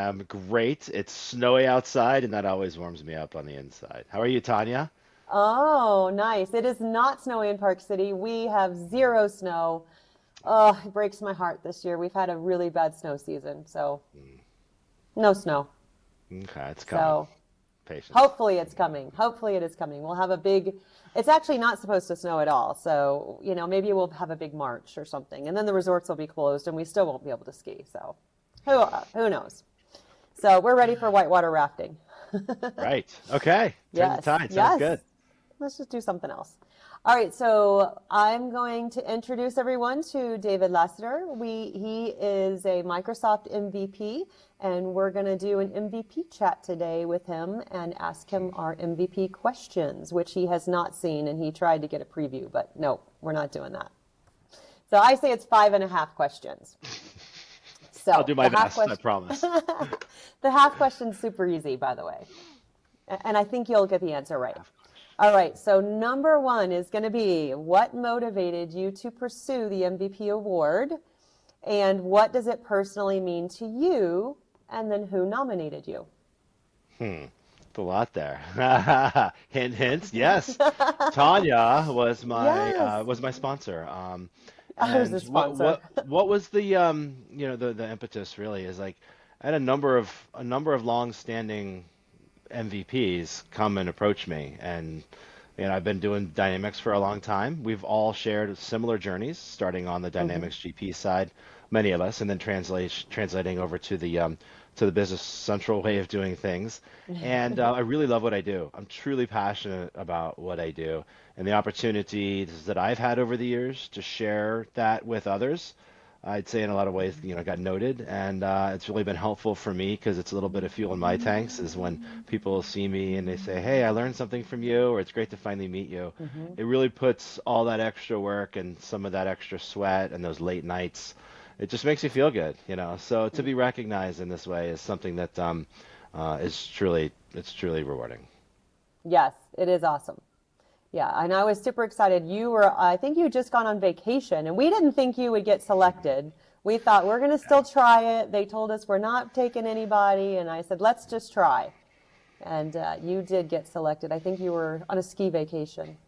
Great. It's snowy outside, and that always warms me up on the inside. How are you, Tanya? Oh, nice. It is not snowy in Park City. We have zero snow. Oh, it breaks my heart this year. We've had a really bad snow season, so Mm, no snow. okay, it's coming. So Patience. hopefully it's coming. Hopefully it is coming. We'll have a big, it's actually not supposed to snow at all. So, maybe we'll have a big march or something. And then the resorts will be closed and we still won't be able to ski. So who knows? So we're ready for whitewater rafting. Right. Okay. Turn the Yes, tide. Sounds yes. good. Let's just do something else. All right, so I'm going to introduce everyone to David Lassiter. He is a Microsoft MVP, and we're going to do an MVP chat today with him and ask him our MVP questions, which he has not seen, and he tried to get a preview, but no, we're not doing that. So I say it's 5.5 questions. I'll So do my the half best, I question, promise. the half question's super easy, by the way, and I think you'll get the answer right. Half All question. right, so number one is going to be what motivated you to pursue the MVP award, and what does it personally mean to you, and then who nominated you? Hmm. It's a lot there. Hint, hint. Yes. Tanya Yes, was my sponsor. I was And the sponsor. what was the the impetus really is like I had a number of long-standing MVPs come and approach me, and I've been doing Dynamics for a long time. We've all shared similar journeys, starting on the Hmm. Dynamics GP side, many of us, and then translating over to the Business Central way of doing things. And I really love what I do. I'm truly passionate about what I do, and the opportunities that I've had over the years to share that with others. I'd say in a lot of ways, got noted, and it's really been helpful for me because it's a little bit of fuel in my tanks. Is when people see me and they say, "Hey, I learned something from you," or "It's great to finally meet you." Hmm. It really puts all that extra work and some of that extra sweat and those late nights. It just makes you feel good. So to be recognized in this way is something that is truly rewarding. Yes, it is awesome. Yeah, and I was super excited. I think you had just gone on vacation, and we didn't think you would get selected. We thought we're going to still try it. They told us we're not taking anybody, and I said, let's just try. And you did get selected. I think you were on a ski vacation.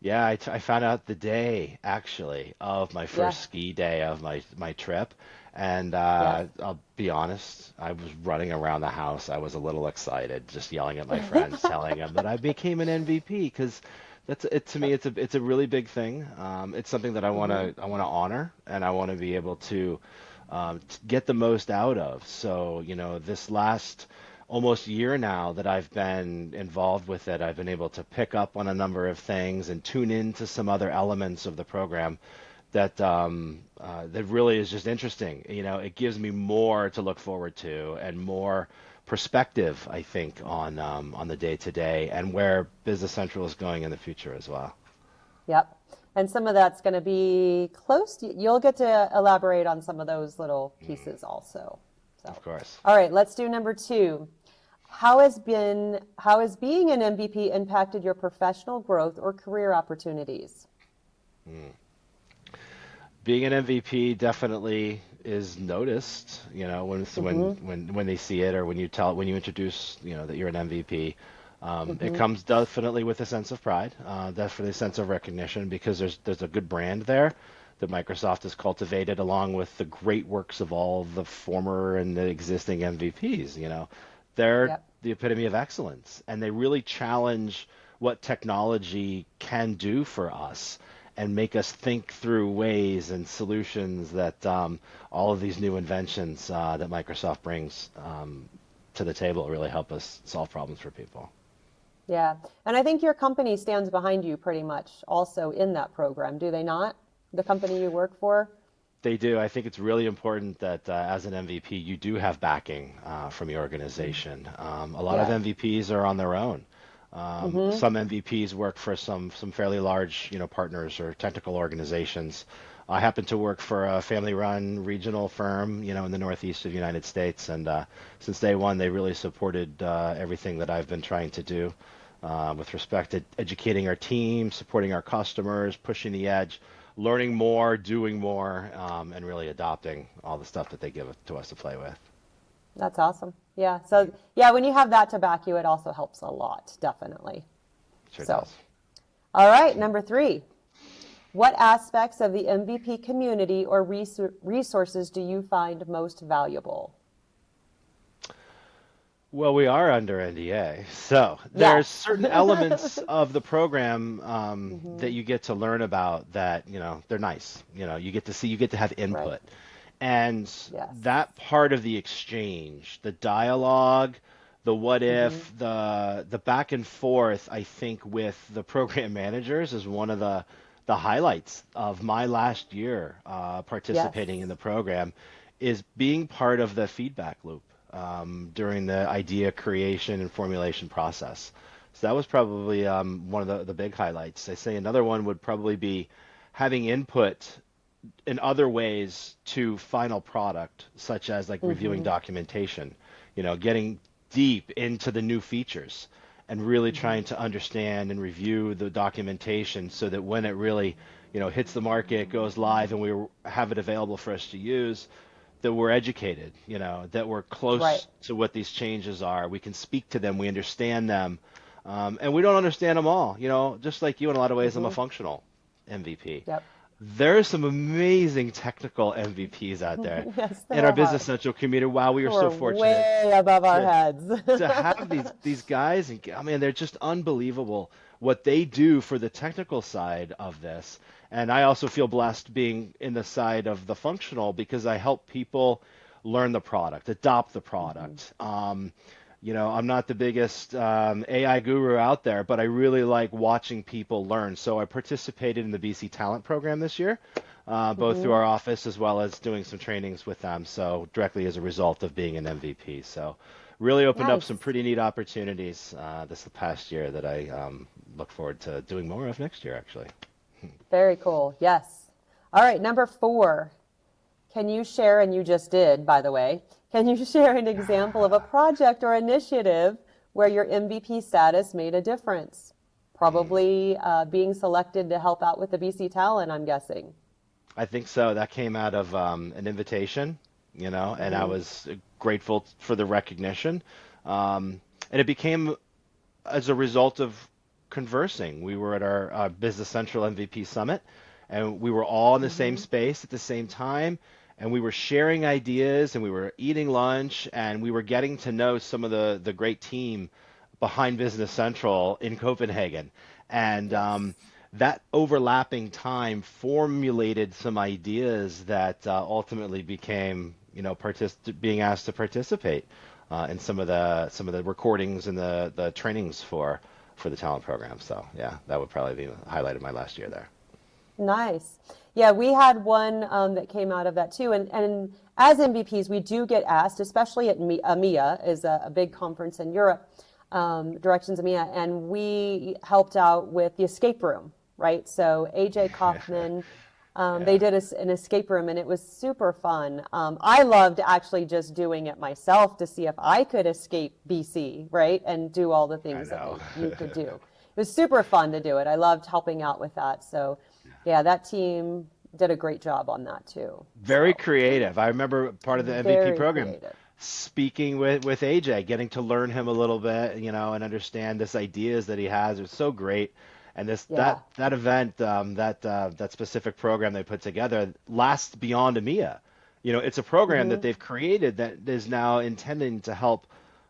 Yeah, I found out the day actually of my Yeah. first ski day of my trip, and Yes. I'll be honest, I was running around the house. I was a little excited, just yelling at my friends, telling them that I became an MVP because that's it to me. It's a really big thing. It's something that I Hmm. wanna I wanna honor, and I want to be able to get the most out of. So, this last almost year now that I've been involved with it, I've been able to pick up on a number of things and tune into some other elements of the program that really is just interesting. It gives me more to look forward to and more perspective, I think, on the day to day and where Business Central is going in the future as well. Yep. And some of that's going to be close. You'll get to elaborate on some of those little Mm, pieces also. of So, course. all right, let's do number two. How has being an MVP impacted your professional growth or career opportunities? Mm. Being an MVP definitely is noticed, when Mm-hmm. when they see it or when you introduce, that you're an MVP. It Mm-hmm. comes definitely with a sense of pride, definitely a sense of recognition because there's a good brand there that Microsoft has cultivated along with the great works of all the former and the existing MVPs. They're Yep. the epitome of excellence, and they really challenge what technology can do for us and make us think through ways and solutions that all of these new inventions that Microsoft brings to the table really help us solve problems for people. Yeah. And I think your company stands behind you pretty much also in that program, do they not? The company you work for? They do. I think it's really important that as an MVP, you do have backing from your organization. A lot of Yeah. MVPs are on their own. Mm-hmm. Some MVPs work for some fairly large, partners or technical organizations. I happen to work for a family-run regional firm, in the Northeast of the United States, and since day one, they really supported everything that I've been trying to do with respect to educating our team, supporting our customers, pushing the edge, learning more, doing more, and really adopting all the stuff that they give to us to play with. That's awesome. Yeah. So, yeah, when you have that to back you, it also helps a lot, definitely. Sure So, does. all right, number three. What aspects of the MVP community or resources do you find most valuable? Well, we are under NDA, so there's Yes. certain elements of the program that Hmm. you get to learn about that, they're nice. You get to see, you get to have Right. input. And Yes. that part of the exchange, the dialogue, the what Hmm. if, the back and forth, I think with the program managers is one of the highlights of my last year Yes. participating in the program, is being part of the feedback loop during the idea creation and formulation process. So that was probably one of the big highlights. I say another one would probably be having input in other ways to final product, such as like reviewing Hmm. documentation, getting deep into the new features and really Hmm. trying to understand and review the documentation so that when it really, hits the market, goes live, and we have it available for us to use, that we're educated, that we're Right. close to what these changes are. We can speak to them, we understand them, and we don't understand them all. Just like you, in a lot of ways, I'm a Hmm. functional MVP. Yep. There's some amazing technical MVPs out there Yes, in our there Business are. Central community. Wow, we are Who so are fortunate way above our to heads. have these guys, and I mean, they're just unbelievable what they do for the technical side of this. And I also feel blessed being in the side of the functional because I help people learn the product, adopt the Hmm. product. I'm not the biggest AI guru out there, but I really like watching people learn. So I participated in the BC Talent Program this year, both through Hmm. our office as well as doing some trainings with them. So directly as a result of being an MVP. So really opened up some Nice. pretty neat opportunities this past year that I look forward to doing more of next year, actually. Very cool. Yes. All right, number four. Can you share, and you just did, by the way, can you share an example of a project or initiative where your MVP status made a difference? Probably being selected to help out with the BC Talent, I'm guessing. I think so. That came out of an invitation, and I Hmm. was grateful for the recognition. And it became as a result of conversing. We were at our Business Central MVP Summit, and we were all in the same Hmm. space at the same time, and we were sharing ideas, and we were eating lunch, and we were getting to know some of the great team behind Business Central in Copenhagen. And Yes. that overlapping time formulated some ideas that ultimately became, being asked to participate in some of the recordings and the trainings for the talent program. So yeah, that would probably be the highlight of my last year there. Nice. Yeah, we had one that came out of that too. And as MVPs, we do get asked, especially at EMEA, is a big conference in Europe, Directions EMEA, and we helped out with the escape room, right? So AJ Kaufman, they Yeah, did an escape room, and it was super fun. I loved actually just doing it myself to see if I could escape BC, right, and do all the I things that know. you could do. It was super fun to do it. I loved helping out with that. So, yeah, that team did a great job on that too. Very So, creative. I remember part of the MVP very program creative. speaking with AJ, getting to learn him a little bit, and understand this ideas that he has. It was so great. And this Yeah. that event, that specific program they put together lasts beyond EMEA. It's a program that Hmm. they've created that is now intending to help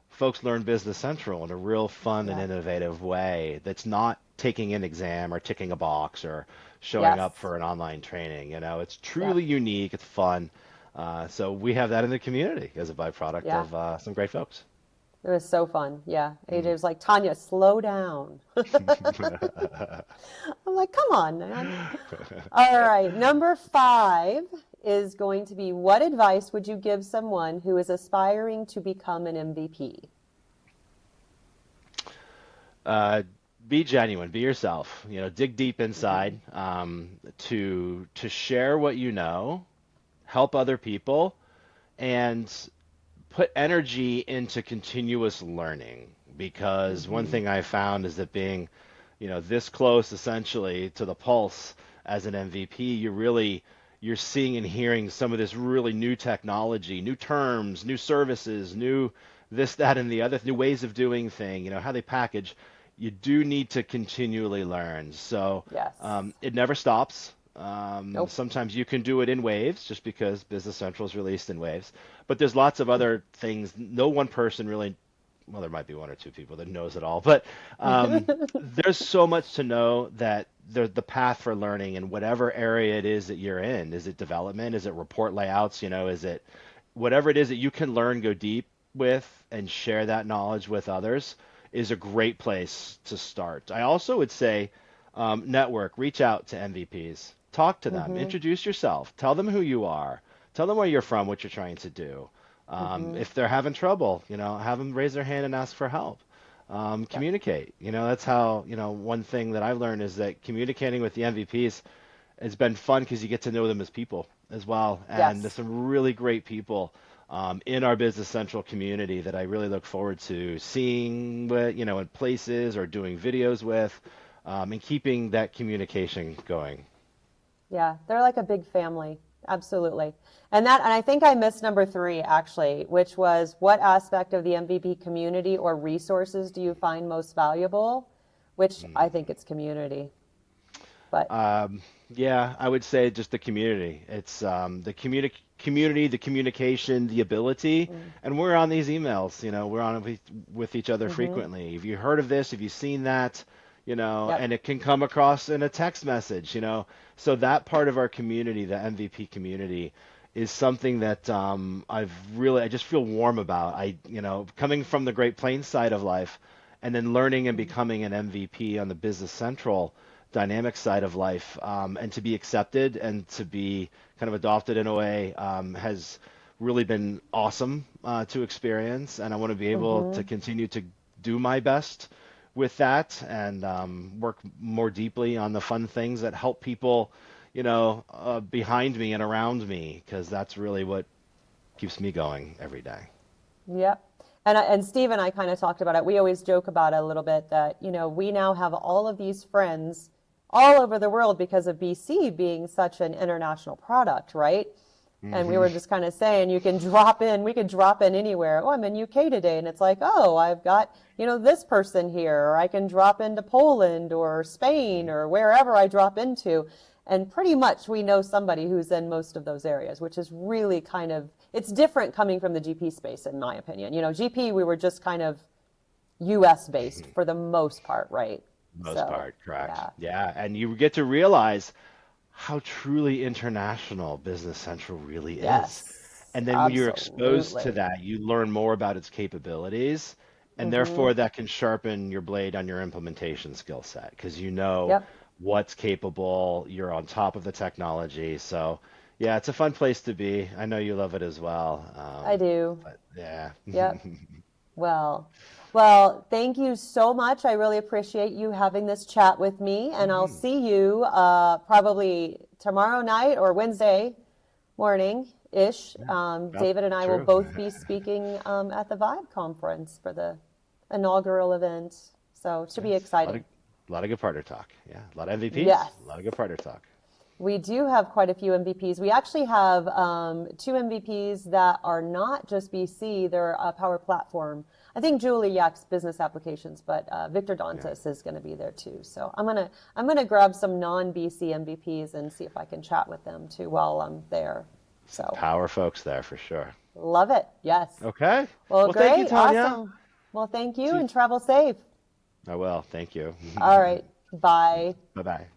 folks learn Business Central in a real fun and Yeah. innovative way that's not taking an exam or ticking a box or showing up Yes. for an online training. It's Yep. truly unique, it's fun. So we have that in the community as a byproduct Yeah. of some great folks. It was so fun. Yeah. AJ Mm. was like, Tanya, slow down. I'm like, come on, man. All right. Number five is going to be, what advice would you give someone who is aspiring to become an MVP? uh, be genuine, be yourself. Dig deep Hmm. inside to share what you know, help other people, and put energy into continuous learning. Because one Hmm. thing I found is that being, this close essentially to the pulse as an MVP, you really you're seeing and hearing some of this really new technology, new terms, new services, new this, that, and the other, new ways of doing thing, how they package, you do need to continually learn. So Yes. it never stops. Nope. Sometimes you can do it in waves just because Business Central is released in waves. But there's lots of other things. No one person really, well, there might be one or two people that knows it all, but there's so much to know that the path for learning in whatever area it is that you're in. Is it development? Is it report layouts? Is it whatever it is that you can learn, go deep with, and share that knowledge with others is a great place to start. I also would say network, reach out to MVPs, talk to them, Mm-hmm. introduce yourself, tell them who you are, tell them where you're from, what you're trying to do. Mm-hmm. If they're having trouble, have them raise their hand and ask for help. Yep. Communicate. That's how, one thing that I've learned is that communicating with the MVPs has been fun because you get to know them as people as well. And there's Yes. some really great people in our Business Central community that I really look forward to seeing, in places or doing videos with, and keeping that communication going. Yeah, they're like a big family. Absolutely. And I think I missed number three actually, which was what aspect of the MVP community or resources do you find most valuable? Which I think it's community. But Yeah, I would say just the community. It's the community, the communication, the ability, and we're on these emails. We're on with each other mm-hmm. frequently. Have you heard of this? Have you seen that? Yep. And it can come across in a text message. So that part of our community, the MVP community, is something that I just feel warm about. Coming from the Great Plains side of life, and then learning and becoming an MVP on the Business Central dynamic side of life, and to be accepted and to be kind of adopted in a way has really been awesome to experience. And I want to be able to Mm-hmm. continue to do my best with that and work more deeply on the fun things that help people, behind me and around me, because that's really what keeps me going every day. Yep. And Steve and I kind of talked about it. We always joke about it a little bit that, we now have all of these friends all over the world because of BC being such an international product, right? And we Hmm. were just kind of saying you can drop in, we could drop in anywhere. Oh, I'm in UK today. And it's like, oh, I've got, this person here, or I can drop into Poland or Spain or wherever I drop into. And pretty much we know somebody who's in most of those areas, which is really kind of, it's different coming from the GP space, in my opinion. GP, we were just kind of US based for the most part, right? Most So, part, correct. yeah. Yeah, and you get to realize how truly international Business Central really is. Yes, And then when you're exposed to absolutely. that, you learn more about its capabilities, and Mm-hmm. therefore that can sharpen your blade on your implementation skill set because you know Yep, what's capable, you're on top of the technology. So, yeah, it's a fun place to be. I know you love it as well. I do. But yeah. Yep. Well, well, thank you so much. I really appreciate you having this chat with me, and I'll Mhm. see you probably tomorrow night or Wednesday morning ish. Yeah, that's David and I will true. both be speaking at the Vibe conference for the inaugural event, so it should be Nice. exciting. A lot of good partner talk. Yeah, a lot of MVPs, Yes. a lot of good partner talk. We do have quite a few MVPs. We actually have two MVPs that are not just BC, they're a Power Platform. I think Julie Yak's business applications, but Victor Yeah, Dantas is going to be there too. So I'm gonna grab some non-BC MVPs and see if I can chat with them too while I'm there. some So power folks there for sure. love it. Yes. Okay. Well, Well, thank you, great. Tanya. Awesome. Well, thank you See, and travel safe. I will. Thank you. All right. Bye. Bye bye.